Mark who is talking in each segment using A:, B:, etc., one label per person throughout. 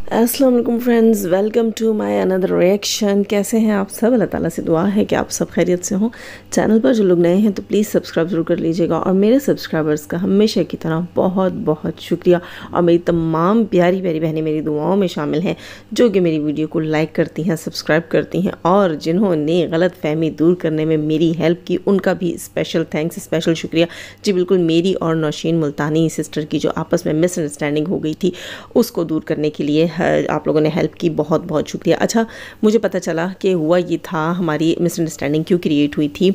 A: अस्सलाम वालेकुम friends, welcome to my another reaction. कैसे हैं आप सब? अल्लाह ताला से दुआ है कि आप सब खैरियत से हों। चैनल पर जो लोग नए हैं तो प्लीज़ सब्सक्राइब ज़रूर कर लीजिएगा और मेरे सब्सक्राइबर्स का हमेशा की तरह बहुत बहुत शुक्रिया। और मेरी तमाम प्यारी प्यारी बहनें मेरी दुआओं में शामिल हैं जो कि मेरी वीडियो को लाइक करती हैं, सब्सक्राइब करती हैं और जिन्होंने गलत फहमी दूर करने में मेरी हेल्प की उनका भी स्पेशल थैंक्स, स्पेशल शुक्रिया। जी बिल्कुल, मेरी और नौशीन मुल्तानी सिस्टर की जो आपस में मिसअंडरस्टैंडिंग हो गई थी उसको दूर करने के लिए आप लोगों ने हेल्प की, बहुत बहुत शुक्रिया। अच्छा, मुझे पता चला कि हुआ ये था, हमारी मिसअंडरस्टैंडिंग क्यों क्रिएट हुई थी।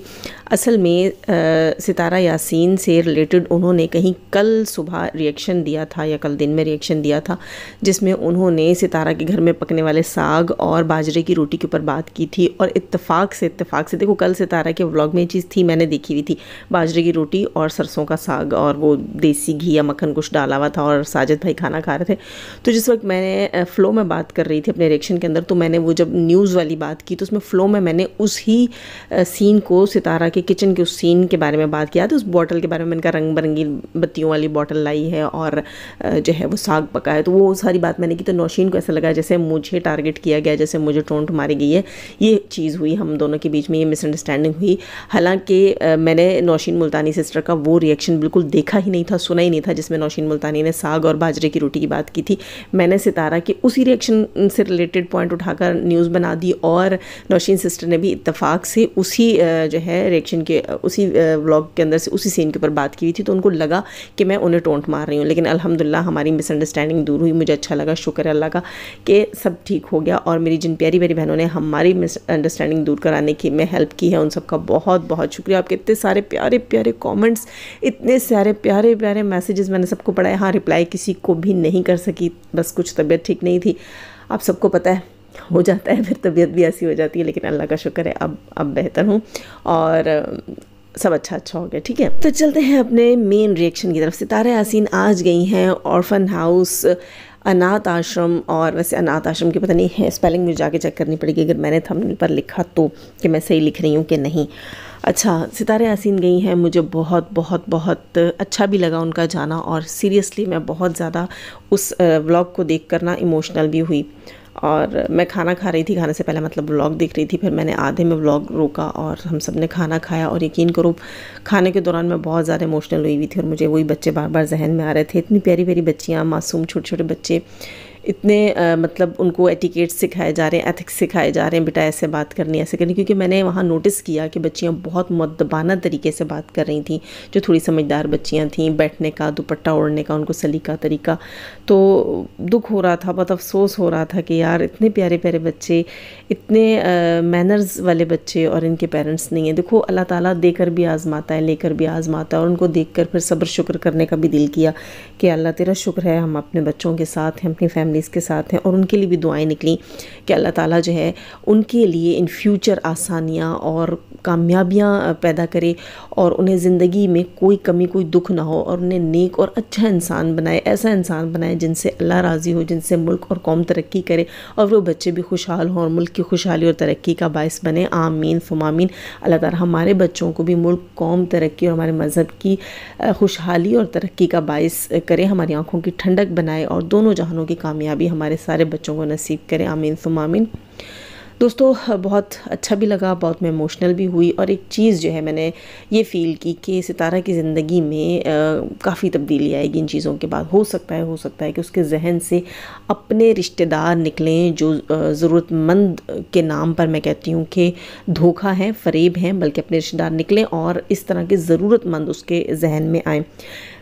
A: असल में सितारा यासीन से रिलेटेड उन्होंने कहीं कल सुबह रिएक्शन दिया था या कल दिन में रिएक्शन दिया था जिसमें उन्होंने सितारा के घर में पकने वाले साग और बाजरे की रोटी के ऊपर बात की थी। और इत्तेफाक से देखो, कल सितारा के व्लॉग में ये चीज़ थी, मैंने देखी हुई थी, बाजरे की रोटी और सरसों का साग और वो देसी घी या मक्खन कुछ डाला हुआ था और साजिद भाई खाना खा रहे थे। तो जिस वक्त मैंने फ़्लो में बात कर रही थी अपने रिएक्शन के अंदर, तो मैंने वो जब न्यूज़ वाली बात की तो उसमें फ़्लो में मैंने उस ही सीन को, सितारा के किचन के उस सीन के बारे में बात किया था। उस बॉटल के बारे में मैंने कहा रंग बिरंगी बत्तियों वाली बॉटल लाई है और जो है वो साग पका है। तो वो सारी बात मैंने की तो नौशीन को ऐसा लगा जैसे मुझे टारगेट किया गया, जैसे मुझे टोंट मारी गई है। ये चीज़ हुई, हम दोनों के बीच में ये मिसअंडरस्टैंडिंग हुई। हालांकि मैंने नौशीन मुल्तानी सिस्टर का वो रिएक्शन बिल्कुल देखा ही नहीं था, सुना ही नहीं था जिसमें नौशीन मुल्तानी ने साग और बाजरे की रोटी की बात की थी। मैंने सितारा के उसी रिएक्शन से रिलेटेड पॉइंट उठाकर न्यूज़ बना दी और नौशीन सिस्टर ने भी इत्तेफाक से उसी जो है रिएक्शन के उसी व्लॉग के अंदर से उसी सीन के ऊपर बात की हुई थी। तो उनको लगा कि मैं उन्हें टोंट मार रही हूँ, लेकिन अल्हम्दुलिल्लाह हमारी मिसअंडरस्टैंडिंग दूर हुई। मुझे अच्छा लगा, शुक्र है अल्लाह का कि सब ठीक हो गया। और मेरी जिन प्यारी प्यारी बहनों ने हमारी मिसअंडरस्टैंडिंग दूर कराने की में हेल्प की है उन सबका बहुत बहुत शुक्रिया। आपके इतने सारे प्यारे प्यारे कॉमेंट्स, इतने सारे प्यारे प्यारे मैसेजेस, मैंने सबको पढ़ा है। हाँ, रिप्लाई किसी को भी नहीं कर सकी, बस कुछ तबीयत ठीक नहीं थी, आप सबको पता है, हो जाता है, फिर तबीयत भी ऐसी हो जाती है। लेकिन अल्लाह का शुक्र है अब बेहतर हूँ और सब अच्छा हो गया। ठीक है, तो चलते हैं अपने मेन रिएक्शन की तरफ। सितारा यासीन आज गई हैं ऑर्फन हाउस, अनाथ आश्रम। और वैसे अनाथ आश्रम की पता नहीं है स्पेलिंग, मुझे जाके चेक करनी पड़ेगी अगर मैंने थंबनेल पर लिखा तो, कि मैं सही लिख रही हूँ कि नहीं। अच्छा, सितारा यासीन गई हैं, मुझे बहुत बहुत बहुत अच्छा भी लगा उनका जाना और सीरियसली मैं बहुत ज़्यादा उस व्लॉग को देख कर ना इमोशनल भी हुई। और मैं खाना खा रही थी, खाने से पहले मतलब व्लॉग देख रही थी, फिर मैंने आधे में व्लॉग रोका और हम सब ने खाना खाया। और यकीन करो, खाने के दौरान मैं बहुत ज़्यादा इमोशनल हुई थी और मुझे वही बच्चे बार बार जहन में आ रहे थे। इतनी प्यारी प्यारी बच्चियाँ, मासूम छोटे छोटे बच्चे, इतने मतलब उनको एटिकेट्स सिखाए जा रहे हैं, एथिक्स सिखाए जा रहे हैं, बेटा ऐसे बात करनी, ऐसे करनी। क्योंकि मैंने वहाँ नोटिस किया कि बच्चियाँ बहुत मुअद्दबाना तरीके से बात कर रही थीं, जो थोड़ी समझदार बच्चियाँ थीं। बैठने का, दुपट्टा ओढ़ने का उनको सलीका तरीका, तो दुख हो रहा था, बहुत अफसोस हो रहा था कि यार इतने प्यारे प्यारे बच्चे, इतने मैनर्स वाले बच्चे और इनके पेरेंट्स नहीं हैं। देखो, अल्लाह ताला देकर भी आज़माता है, लेकर भी आज़माता है। और उनको देखकर फिर सब्र शुक्र करने का भी दिल किया कि अल्लाह तेरा शुक्र है, हम अपने बच्चों के साथ हैं, अपनी फैमिलीज़ के साथ हैं। और उनके लिए भी दुआएं निकली कि अल्लाह ताला जो है उनके लिए इन फ्यूचर आसानियाँ और कामयाबियाँ पैदा करे और उन्हें ज़िंदगी में कोई कमी, कोई दुख ना हो और उन्हें नेक और अच्छा इंसान बनाए, ऐसा इंसान बनाए जिनसे अल्लाह राज़ी हो, जिनसे मुल्क और कौम तरक्की करे और वो बच्चे भी खुशहाल हों और मुल्क की खुशहाली और तरक्की का बायस बने। आमीन सुम्मा आमीन। अल्लाह ताला हमारे बच्चों को भी मुल्क, कौम, तरक्की और हमारे मज़हब की खुशहाली और तरक्की का बायस करे, हमारी आँखों की ठंडक बनाए और दोनों जहानों की कामयाबी हमारे सारे बच्चों को नसीब करें। आमीन सुम्मा आमीन। दोस्तों, बहुत अच्छा भी लगा, बहुत मैं इमोशनल भी हुई। और एक चीज़ जो है मैंने ये फ़ील की कि सितारा की ज़िंदगी में काफ़ी तब्दीली आएगी इन चीज़ों के बाद। हो सकता है कि उसके जहन से अपने रिश्तेदार निकलें जो ज़रूरतमंद के नाम पर, मैं कहती हूँ कि धोखा है, फ़रेब हैं, बल्कि अपने रिश्तेदार निकलें और इस तरह के ज़रूरतमंद उसके जहन में आएँ।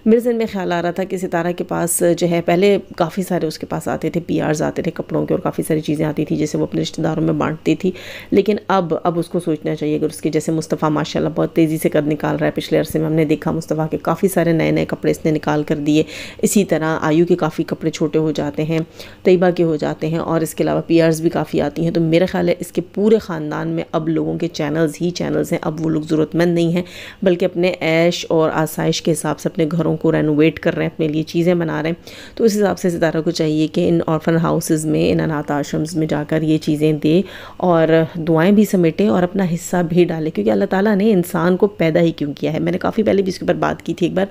A: मेरे जहन में ख्याल आ रहा था कि सितारा के पास जो है, पहले काफ़ी सारे उसके पास आते थे, पीआर्स आते थे कपड़ों के और काफ़ी सारी चीज़ें आती थी जैसे वो अपने रिश्तेदारों में बांटती थी। लेकिन अब उसको सोचना चाहिए, अगर उसके जैसे मुस्तफ़ा माशाल्लाह बहुत तेज़ी से कद निकाल रहा है, पिछले अरसे में हमने देखा मुस्तफ़ा के काफ़ी सारे नए नए कपड़े इसने निकाल कर दिए। इसी तरह आयु के काफ़ी कपड़े छोटे हो जाते हैं, तैयबा के हो जाते हैं और इसके अलावा पीआर्स भी काफ़ी आती हैं। तो मेरा ख्याल है इसके पूरे ख़ानदान में अब लोगों के चैनल्स ही चैनल्स हैं। अब वो लोग ज़रूरतमंद नहीं हैं, बल्कि अपने ऐश और आसाइश के हिसाब से अपने घरों घरों को रेनोवेट कर रहे हैं, अपने लिए चीज़ें बना रहे हैं। तो उस हिसाब से सितारा को चाहिए कि इन ऑर्फन हाउसेस में, इन अनाथ आश्रम्स में जाकर ये चीज़ें दे और दुआएं भी समेटे और अपना हिस्सा भी डाले, क्योंकि अल्लाह ताला ने इंसान को पैदा ही क्यों किया है। मैंने काफ़ी पहले भी इसके ऊपर बात की थी एक बार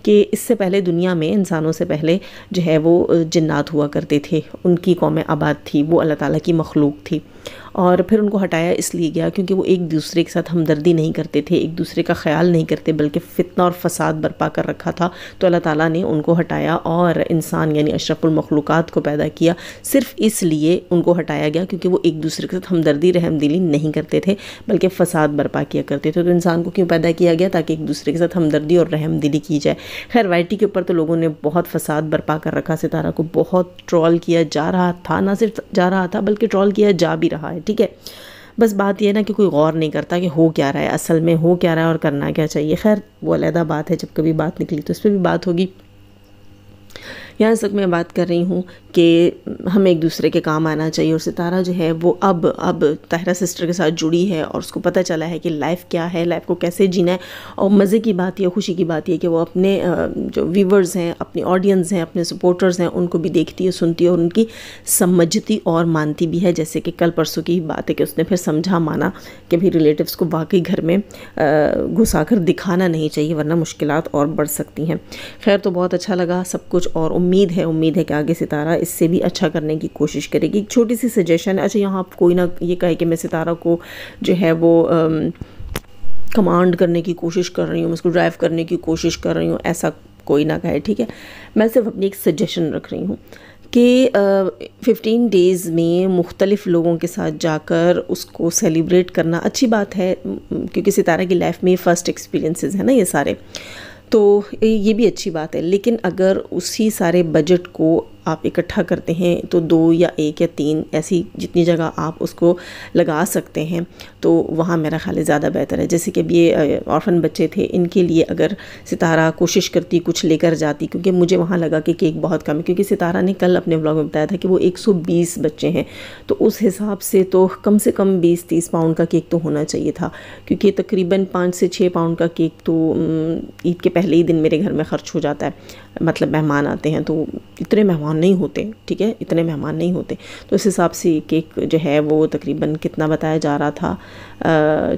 A: कि इससे पहले दुनिया में इंसानों से पहले जो है वो जिन्नात हुआ करते थे, उनकी कौमें आबाद थी, वो अल्लाह ताला की मखलूक थी। और फिर उनको हटाया इसलिए गया क्योंकि वो एक दूसरे के साथ हमदर्दी नहीं करते थे, एक दूसरे का ख्याल नहीं करते, बल्कि फितना और फसाद बर्पा कर रखा था। तो अल्लाह ताला ने उनको हटाया और इंसान यानी अशरफुल मखलूक़ात को पैदा किया। सिर्फ इसलिए उनको हटाया गया क्योंकि वो एक दूसरे के साथ हमदर्दी रहमदिली नहीं करते थे, बल्कि फसाद बर्पा किया करते थे। तो इंसान को क्यों पैदा किया गया? ताकि एक दूसरे के साथ हमदर्दी और रहमदिली की जाए। खैर, वाईटी के ऊपर तो लोगों ने बहुत फसाद बर्पा कर रखा, सितारा को बहुत ट्रोल किया जा रहा था, ना सिर्फ जा रहा था बल्कि ट्रोल किया जा भी रहा है। ठीक है, बस बात यह ना कि कोई गौर नहीं करता कि हो क्या रहा है, असल में हो क्या रहा है और करना क्या चाहिए। खैर, वो अलग बात है, जब कभी बात निकली तो इस पर भी बात होगी। यहाँ तक मैं बात कर रही हूँ कि हमें एक दूसरे के काम आना चाहिए। और सितारा जो है वो अब ताहिरा सिस्टर के साथ जुड़ी है और उसको पता चला है कि लाइफ क्या है, लाइफ को कैसे जीना है। और मज़े की बात या खुशी की बात यह कि वो अपने जो व्यूवर्स हैं, अपनी ऑडियंस हैं, अपने सपोर्टर्स हैं, उनको भी देखती है, सुनती है और उनकी समझती और मानती भी है। जैसे कि कल परसों की बात है कि उसने फिर समझा माना कि भाई रिलेटिव्स को वाकई घर में घुसा कर दिखाना नहीं चाहिए, वरना मुश्किलात और बढ़ सकती हैं। खैर, तो बहुत अच्छा लगा सब कुछ और उम्मीद है कि आगे सितारा इससे भी अच्छा करने की कोशिश करेगी। एक छोटी सी सजेशन है, अच्छा यहाँ आप कोई ना ये कहे कि मैं सितारा को जो है वो कमांड करने की कोशिश कर रही हूँ, मैं उसको ड्राइव करने की कोशिश कर रही हूँ, ऐसा कोई ना कहे। ठीक है, मैं सिर्फ अपनी एक सजेशन रख रही हूँ कि 15 डेज़ में मुख्तलिफ़ लोगों के साथ जाकर उसको सेलिब्रेट करना अच्छी बात है, क्योंकि सितारा की लाइफ में फ़र्स्ट एक्सपीरियंसेस है ना ये सारे, तो ये भी अच्छी बात है। लेकिन अगर उसी सारे बजट को आप इकट्ठा करते हैं तो 2 या 1 या 3 ऐसी जितनी जगह आप उसको लगा सकते हैं तो वहाँ मेरा ख्याल है ज़्यादा बेहतर है। जैसे कि अब ये ऑर्फन बच्चे थे, इनके लिए अगर सितारा कोशिश करती, कुछ लेकर जाती, क्योंकि मुझे वहाँ लगा कि केक बहुत कम है, क्योंकि सितारा ने कल अपने व्लॉग में बताया था कि वो 120 बच्चे हैं, तो उस हिसाब से तो कम से कम 20-30 पाउंड का केक तो होना चाहिए था, क्योंकि तकरीबन 5 से 6 पाउंड का केक तो ईद के पहले ही दिन मेरे घर में ख़र्च हो जाता है। मतलब मेहमान आते हैं तो इतने मेहमान नहीं होते, ठीक है, इतने मेहमान नहीं होते, तो इस हिसाब से केक जो है वो तकरीबन कितना बताया जा रहा था,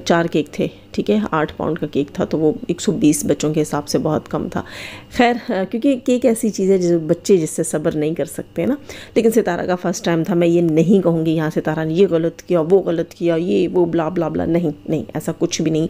A: 4 केक थे, ठीक है, 8 पाउंड का केक था, तो वो 120 बच्चों के हिसाब से बहुत कम था। खैर, क्योंकि केक ऐसी चीज़ है जो बच्चे जिससे सब्र नहीं कर सकते ना। लेकिन सितारा का फ़र्स्ट टाइम था, मैं ये नहीं कहूँगी यहाँ सितारा ने ये गलत किया, वो गलत किया, ये वो ब्ला ब्ला ब्ला, नहीं, ऐसा कुछ भी नहीं।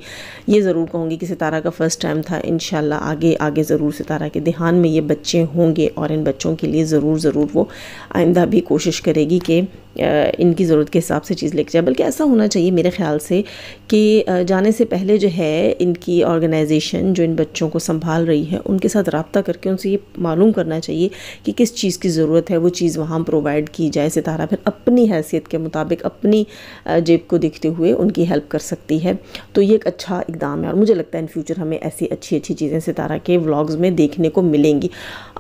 A: ये ज़रूर कहूँगी कि सितारा का फ़र्स्ट टाइम था, इंशाल्लाह आगे ज़रूर सितारा के ध्यान में ये बच्चे होंगे और इन बच्चों के लिए ज़रूर वो आइंदा भी कोशिश करेगी कि इनकी ज़रूरत के हिसाब से चीज़ लेके जाए। बल्कि ऐसा होना चाहिए मेरे ख़्याल से कि जाने से पहले जो है इनकी ऑर्गेनाइजेशन जो इन बच्चों को संभाल रही है उनके साथ रब्ता करके उनसे ये मालूम करना चाहिए कि किस चीज़ की ज़रूरत है, वो चीज़ वहाँ प्रोवाइड की जाए। सितारा फिर अपनी हैसियत के मुताबिक, अपनी जेब को देखते हुए उनकी हेल्प कर सकती है। तो ये एक अच्छा इक़दाम है और मुझे लगता है इन फ्यूचर हमें ऐसी अच्छी चीज़ें सितारा के व्लॉग्स में देखने को मिलेंगी।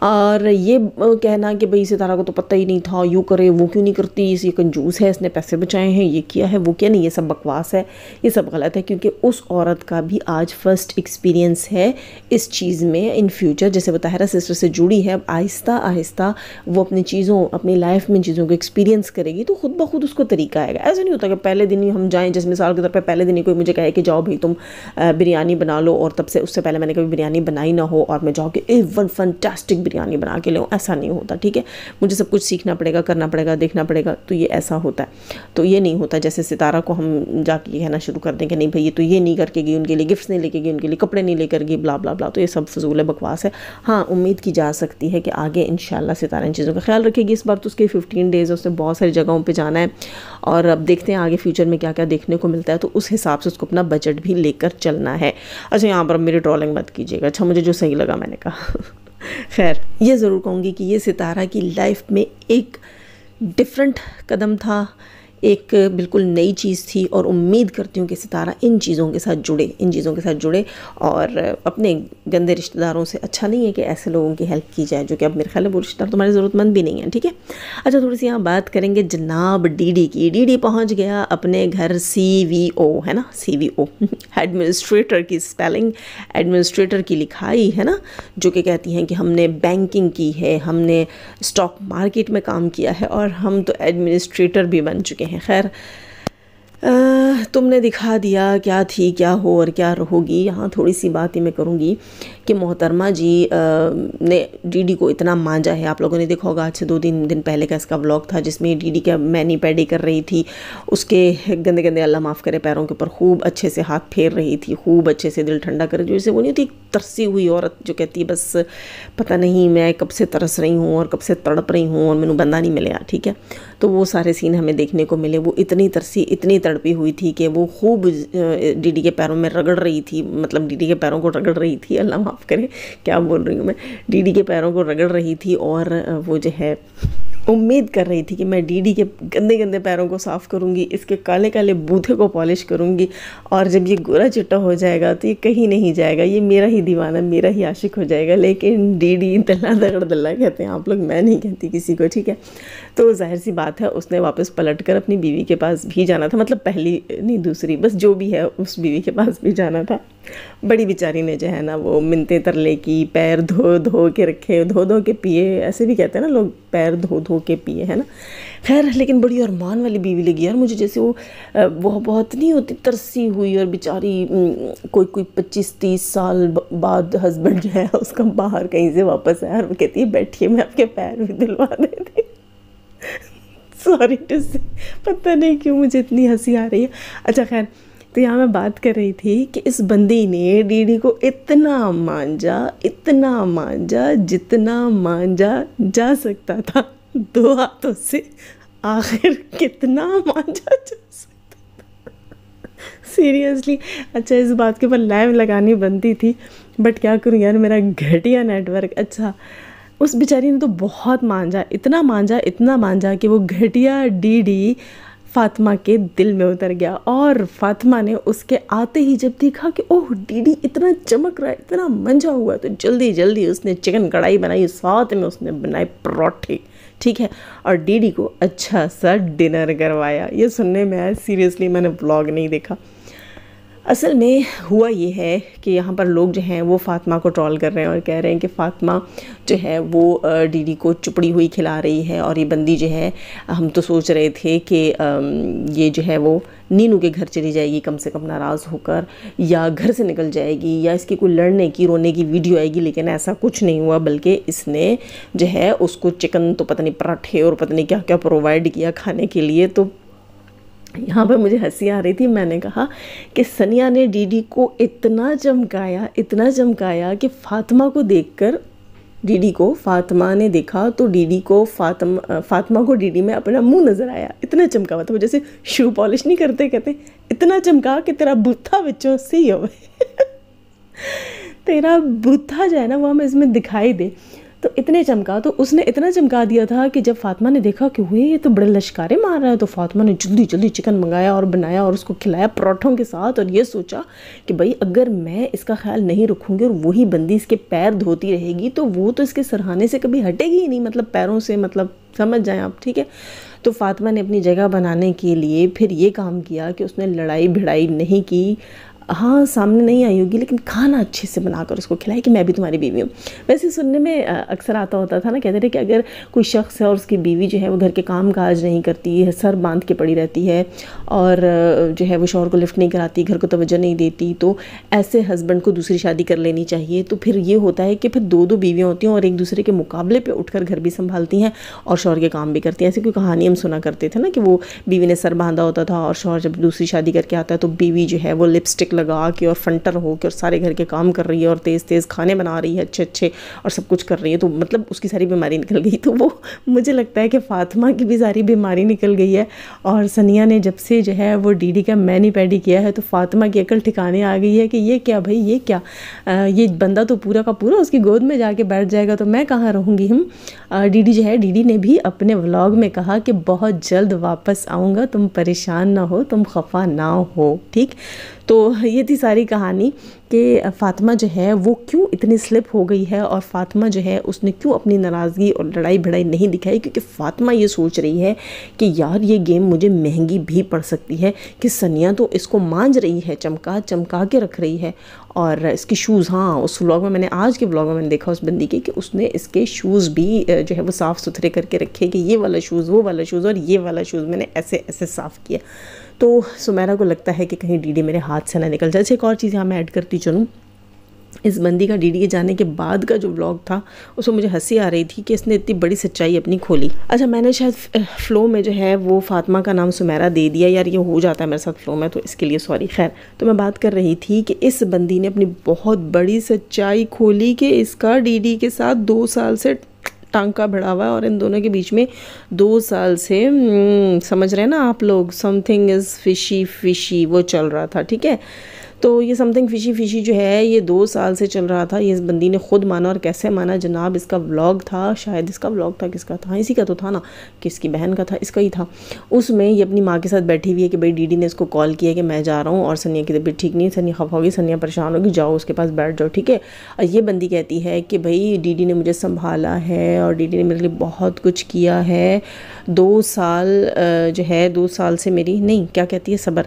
A: और ये कहना कि भाई सितारा को तो पता ही नहीं था, यूँ करे वो क्यों नहीं करती, ये कंजूस है, इसने पैसे बचाए हैं, ये किया है, वो क्या, नहीं, ये सब बकवास है, ये सब गलत है। क्योंकि उस औरत का भी आज फर्स्ट एक्सपीरियंस है इस चीज़ में। इन फ्यूचर जैसे वो ताहिरा सिस्टर से जुड़ी है, अब आहिस्ता वो अपनी चीज़ों, अपनी लाइफ में चीज़ों को एक्सपीरियंस करेगी तो खुद ब खुद उसको तरीका आएगा। ऐसा नहीं होता कि पहले दिन ही हम जाएँ, जैसे मिसाल के तौर पर पहले दिन ही कोई मुझे कहे कि जाओ भाई तुम बिरयानी बना लो, और तब से उससे पहले मैंने कभी बिरयानी बनाई ना हो और मैं जाओ कि एवन फंटास्टिक बिरयानी बना के ले, ऐसा नहीं होता। ठीक है, मुझे सब कुछ सीखना पड़ेगा, करना पड़ेगा, देखना पड़ेगा, तो ये ऐसा होता है। तो ये नहीं होता जैसे सितारा को हम जाके कहना शुरू कर दें कि नहीं भाई ये तो ये नहीं करके गई, उनके लिए गिफ्ट्स नहीं लेके गई, उनके लिए कपड़े नहीं लेकर गई, ब्ला ब्ला ब्ला, तो ये सब फजूल है, बकवास है। हाँ, उम्मीद की जा सकती है कि आगे इंशाल्लाह सितारा इन चीज़ों का ख्याल रखेगी। इस बार तो उसके 15 डेज़ उसने बहुत सारी जगहों पर जाना है और अब देखते हैं आगे फ्यूचर में क्या क्या देखने को मिलता है, तो उस हिसाब से उसको अपना बजट भी लेकर चलना है। अच्छा, यहाँ पर मेरी ट्रोलिंग मत कीजिएगा, अच्छा मुझे जो सही लगा मैंने कहा। खैर, ये ज़रूर कहूँगी कि ये सितारा की लाइफ में एक डिफरेंट कदम था, एक बिल्कुल नई चीज़ थी और उम्मीद करती हूँ कि सितारा इन चीज़ों के साथ जुड़े और अपने गंदे रिश्तेदारों से अच्छा नहीं है कि ऐसे लोगों की हेल्प की जाए, जो कि अब मेरे ख्याल है वो रिश्तेदार तुम्हारे ज़रूरतमंद भी नहीं है। ठीक है, अच्छा थोड़ी सी यहाँ बात करेंगे जनाब डीडी की। डीडी पहुँच गया अपने घर CVO, है ना, CVO एडमिनिस्ट्रेटर की स्पेलिंग, एडमिनिस्ट्रेटर की लिखाई, है ना, जो कि कहती हैं कि हमने बैंकिंग की है, हमने स्टॉक मार्केट में काम किया है और हम तो एडमिनिस्ट्रेटर भी बन चुके हैं। खैर तुमने दिखा दिया क्या थी, क्या हो और क्या रहोगी। यहाँ थोड़ी सी बात ही मैं करूँगी कि मोहतरमा जी ने डीडी को इतना मांजा है। आप लोगों ने देखा होगा, आज से 2-3 दिन पहले का इसका व्लॉग था जिसमें डीडी का मैनी पैडी कर रही थी, उसके गंदे गंदे अल्लाह माफ़ करे पैरों के ऊपर खूब अच्छे से हाथ फेर रही थी, खूब अच्छे से दिल ठंडा कर, जैसे वो नहीं होती तरसी हुई औरत जो कहती है बस पता नहीं मैं कब से तरस रही हूँ और कब से तड़प रही हूँ और मैंने बंदा नहीं मिले। ठीक है, तो वो सारे सीन हमें देखने को मिले। वो इतनी तरसी, इतनी तड़पी हुई थी कि वो खूब डीडी के पैरों में रगड़ रही थी, मतलब डीडी के पैरों को रगड़ रही थी, अल्लाह माफ़ करे क्या बोल रही हूँ मैं, डीडी के पैरों को रगड़ रही थी और वो जो है उम्मीद कर रही थी कि मैं डीडी के गंदे गंदे पैरों को साफ़ करूँगी, इसके काले काले बूथे को पॉलिश करूँगी और जब ये गोरा चिट्टा हो जाएगा तो ये कहीं नहीं जाएगा, ये मेरा ही दीवाना, मेरा ही आशिक हो जाएगा। लेकिन डीडी दल्ला दगड़ दल्ला कहते हैं आप लोग, मैं नहीं कहती किसी को। ठीक है, तो जाहिर सी बात है उसने वापस पलट कर अपनी बीवी के पास भी जाना था, मतलब पहली नहीं दूसरी, बस जो भी है उस बीवी के पास भी जाना था। बड़ी बेचारी ने जो है ना वो मिन्नतें तरले की, पैर धो धो के रखे, धो धो के पिए, ऐसे भी कहते हैं ना लोग, पैर धो धो के पिए, है ना। खैर लेकिन बड़ी अरमान वाली बीवी लगी यार मुझे, जैसे वो बहुत नहीं होती तरसी हुई और बेचारी कोई 25-30 साल बाद हस्बैंड जो है उसका बाहर कहीं से वापस आया और वो कहती है बैठिए मैं आपके पैर भी धुलवा देती। सॉरी टू से, पता नहीं क्यों मुझे इतनी हंसी आ रही है। अच्छा खैर, तो यहाँ मैं बात कर रही थी कि इस बंदी ने डीडी को इतना मांजा जितना मांजा जा सकता था, 2 हाथों से। आखिर कितना मांजा जा सकता था सीरियसली। अच्छा इस बात के ऊपर लाइव लगानी बनती थी, बट क्या करूँ यार, मेरा घटिया नेटवर्क। अच्छा उस बेचारी ने तो बहुत मांजा, इतना मांजा कि वो घटिया डीडी फातिमा के दिल में उतर गया। और फातिमा ने उसके आते ही जब देखा कि ओह डीडी इतना चमक रहा है, इतना मंजा हुआ, तो जल्दी जल्दी उसने चिकन कढ़ाई बनाई, साथ में उसने बनाए परोठे, ठीक है, और डीडी को अच्छा सा डिनर करवाया। ये सुनने में आया, सीरियसली मैंने व्लॉग नहीं देखा। असल में हुआ ये है कि यहाँ पर लोग जो हैं वो फातिमा को ट्रोल कर रहे हैं और कह रहे हैं कि फातिमा जो है वो डीडी को चुपड़ी हुई खिला रही है, और ये बंदी जो है, हम तो सोच रहे थे कि ये जो है वो नीनू के घर चली जाएगी कम से कम नाराज़ होकर, या घर से निकल जाएगी, या इसकी कोई लड़ने की रोने की वीडियो आएगी, लेकिन ऐसा कुछ नहीं हुआ। बल्कि इसने जो है उसको चिकन तो पता नहीं पराठे और पता नहीं क्या क्या प्रोवाइड किया खाने के लिए। तो यहाँ पर मुझे हंसी आ रही थी। मैंने कहा कि सनिया ने डीडी को इतना चमकाया कि फातिमा को देखकर डीडी को फातिमा ने देखा तो डीडी को फातिमा को डीडी में अपना मुंह नज़र आया। इतना चमका हुआ था वो, जैसे शू पॉलिश नहीं करते, कहते इतना चमका कि तेरा बुत्था बच्चों से ही हो तेरा बुत्था जो है ना वो हमें इसमें दिखाई दे। तो इतने चमका, तो उसने इतना चमका दिया था कि जब फातिमा ने देखा कि हुए ये तो बड़े लश्कारे मार रहा है, तो फातिमा ने जल्दी जल्दी चिकन मंगाया और बनाया और उसको खिलाया परोठों के साथ। और ये सोचा कि भाई अगर मैं इसका ख्याल नहीं रखूँगी और वही बंदी इसके पैर धोती रहेगी तो वो तो इसके सरहाने से कभी हटेगी ही नहीं, मतलब पैरों से, मतलब समझ जाएं आप, ठीक है। तो फातिमा ने अपनी जगह बनाने के लिए फिर ये काम किया कि उसने लड़ाई भिड़ाई नहीं की, हाँ सामने नहीं आई होगी लेकिन खाना अच्छे से बनाकर उसको खिलाए कि मैं भी तुम्हारी बीवी हूँ। वैसे सुनने में अक्सर आता होता था ना, कहते थे कि अगर कोई शख्स है और उसकी बीवी जो है वो घर के काम काज नहीं करती है, सर बांध के पड़ी रहती है और जो है वो शौहर को लिफ्ट नहीं कराती, घर को तवज्जो नहीं देती, तो ऐसे हस्बैंड को दूसरी शादी कर लेनी चाहिए। तो फिर ये होता है कि फिर 2-2 बीवियाँ होती हैं और एक दूसरे के मुकाबले पर उठकर घर भी संभालती हैं और शौहर के काम भी करती हैं। ऐसी कोई कहानी हम सुना करते थे ना कि वो बीवी ने सर बांधा होता था और शौहर जब दूसरी शादी करके आता है तो बीवी जो है वो लिपस्टिक लगा के और फंटर हो के और सारे घर के काम कर रही है और तेज़ तेज़ खाने बना रही है अच्छे अच्छे और सब कुछ कर रही है, तो मतलब उसकी सारी बीमारी निकल गई। तो वो मुझे लगता है कि फ़ातिमा की भी सारी बीमारी निकल गई है। और सनिया ने जब से जो है वो डीडी का मैनी पैडी किया है तो फ़ातिमा की अकल ठिकाने आ गई है कि ये क्या भाई, ये क्या, ये बंदा तो पूरा का पूरा उसकी गोद में जाके बैठ जाएगा तो मैं कहाँ रहूँगी। डीडी जो है, डीडी ने भी अपने व्लॉग में कहा कि बहुत जल्द वापस आऊँगा, तुम परेशान ना हो, तुम खफा ना हो, ठीक। तो ये थी सारी कहानी कि फ़ातिमा जो है वो क्यों इतनी स्लिप हो गई है और फ़ातिमा जो है उसने क्यों अपनी नाराज़गी और लड़ाई भिड़ाई नहीं दिखाई, क्योंकि फ़ातिमा ये सोच रही है कि यार ये गेम मुझे महंगी भी पड़ सकती है कि सनिया तो इसको मांझ रही है, चमका चमका के रख रही है। और इसके शूज़, हाँ उस व्लॉग में मैंने, आज के व्लॉग में मैंने देखा उस बंदी के कि उसने इसके शूज़ भी जो है वो साफ़ सुथरे करके रखे कि ये वाला शूज़, वो वाला शूज़ और ये वाला शूज़ मैंने ऐसे ऐसे साफ़ किया। तो सुमेरा को लगता है कि कहीं डीडी मेरे हाथ से ना निकल जाए। एक और चीज़ यहाँ मैं ऐड करती चलूँ, इस बंदी का डीडी के जाने के बाद का जो व्लॉग था उसमें मुझे हंसी आ रही थी कि इसने इतनी बड़ी सच्चाई अपनी खोली। अच्छा, मैंने शायद फ़्लो में जो है वो फ़ातिमा का नाम सुमेरा दे दिया, यार ये हो जाता है मेरे साथ फ़्लो में, तो इसके लिए सॉरी। खैर, तो मैं बात कर रही थी कि इस बंदी ने अपनी बहुत बड़ी सच्चाई खोली कि इसका डीडी के साथ 2 साल से टांका भिड़ा हुआ है और इन दोनों के बीच में 2 साल से समझ रहे हैं ना आप लोग, समथिंग इज़ फिशी फिशी वो चल रहा था, ठीक है। तो ये समथिंग फिशी फिशी जो है ये 2 साल से चल रहा था। ये इस बंदी ने खुद माना, और कैसे माना जनाब, इसका व्लॉग था, शायद इसका व्लॉग था, किसका था, इसी का तो था ना, किसकी बहन का था, इसका ही था। उसमें ये अपनी माँ के साथ बैठी हुई है कि भाई डीडी ने इसको कॉल किया कि मैं जा रहा हूँ और सनिया की तबीयत ठीक नहीं, सनिया खफा होगी, सनिया परेशान होगी, जाओ उसके पास बैठ जाओ, ठीक है। और ये बंदी कहती है कि भाई डीडी ने मुझे संभाला है और डीडी ने मेरे लिए बहुत कुछ किया है। 2 साल जो है 2 साल से मेरी, नहीं क्या कहती है, सबर,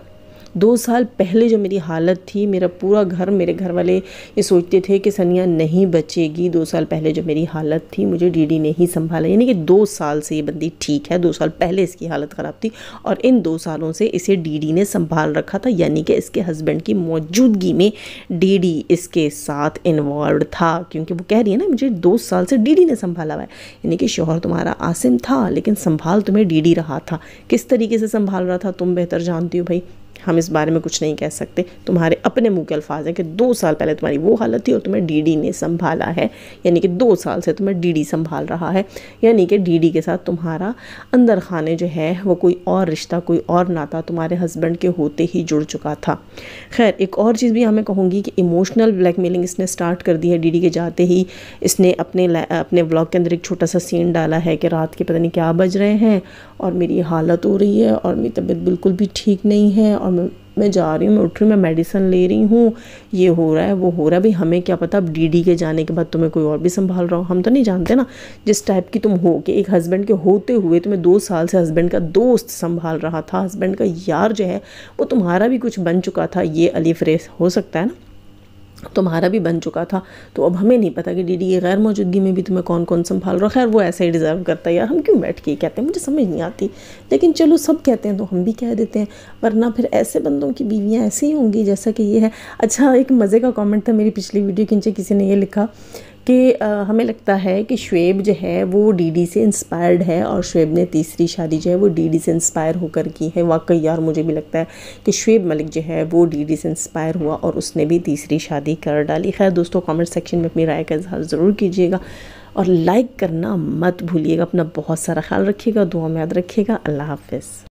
A: 2 साल पहले जो मेरी हालत थी, मेरा पूरा घर, मेरे घर वाले ये सोचते थे कि सनिया नहीं बचेगी। 2 साल पहले जो मेरी हालत थी मुझे डीडी ने ही संभाला, यानी कि 2 साल से ये बंदी ठीक है। 2 साल पहले इसकी हालत ख़राब थी और इन 2 सालों से इसे डीडी ने संभाल रखा था, यानी कि इसके हस्बैंड की मौजूदगी में डीडी इसके साथ इन्वॉल्व था, क्योंकि वो कह रही है ना मुझे 2 साल से डीडी ने संभाला हुआ है, यानी कि शौहर तुम्हारा आसिम था लेकिन संभाल तुम्हें डीडी रहा था। किस तरीके से संभाल रहा था तुम बेहतर जानती हो भाई, हम इस बारे में कुछ नहीं कह सकते, तुम्हारे अपने मुंह के अल्फाज हैं कि 2 साल पहले तुम्हारी वो हालत थी और तुम्हें डीडी ने संभाला है, यानी कि 2 साल से तुम्हें डीडी संभाल रहा है, यानी कि डीडी के साथ तुम्हारा अंदर खाने जो है वो कोई और रिश्ता, कोई और नाता तुम्हारे हस्बैंड के होते ही जुड़ चुका था। खैर, एक और चीज़ भी हमें कहूँगी कि इमोशनल ब्लैकमेलिंग इसने स्टार्ट कर दी है। डीडी के जाते ही इसने अपने व्लॉग के अंदर एक छोटा सा सीन डाला है कि रात के पता नहीं क्या बज रहे हैं और मेरी हालत हो रही है और मेरी तबीयत बिल्कुल भी ठीक नहीं है और मैं जा रही हूँ, मैं उठ रही हूँ, मैं मेडिसिन ले रही हूँ, ये हो रहा है वो हो रहा है। भाई हमें क्या पता, अब डीडी के जाने के बाद तुम्हें कोई और भी संभाल रहा हो, हम तो नहीं जानते ना। जिस टाइप की तुम हो कि एक हस्बैंड के होते हुए तुम्हें 2 साल से हस्बैंड का दोस्त संभाल रहा था, हस्बैंड का यार जो है वो तुम्हारा भी कुछ बन चुका था, ये अलीफ रेस हो सकता है ना, तुम्हारा भी बन चुका था। तो अब हमें नहीं पता कि डीडी की गैर मौजूदगी में भी तुम्हें कौन कौन संभाल रहा है। खैर वो ऐसा ही डिज़र्व करता है यार, हम क्यों बैठ के कहते हैं, मुझे समझ नहीं आती, लेकिन चलो सब कहते हैं तो हम भी कह देते हैं, वरना फिर ऐसे बंदों की बीवियाँ ऐसी ही होंगी जैसा कि ये है। अच्छा, एक मज़े का कमेंट था मेरी पिछली वीडियो के नीचे, किसी ने ये लिखा कि हमें लगता है कि शुएब जो है वो डीडी से इंस्पायर्ड है और शुएब ने तीसरी शादी जो है वो डीडी से इंस्पायर होकर की है। वाकई यार मुझे भी लगता है कि शुएब मलिक जो है वो डीडी से इंस्पायर हुआ और उसने भी तीसरी शादी कर डाली। खैर दोस्तों, कमेंट सेक्शन में अपनी राय का इजहार ज़रूर कीजिएगा और लाइक करना मत भूलिएगा। अपना बहुत सारा ख्याल रखिएगा, दुआ में याद रखिएगा। अल्लाह हाफ़िज़।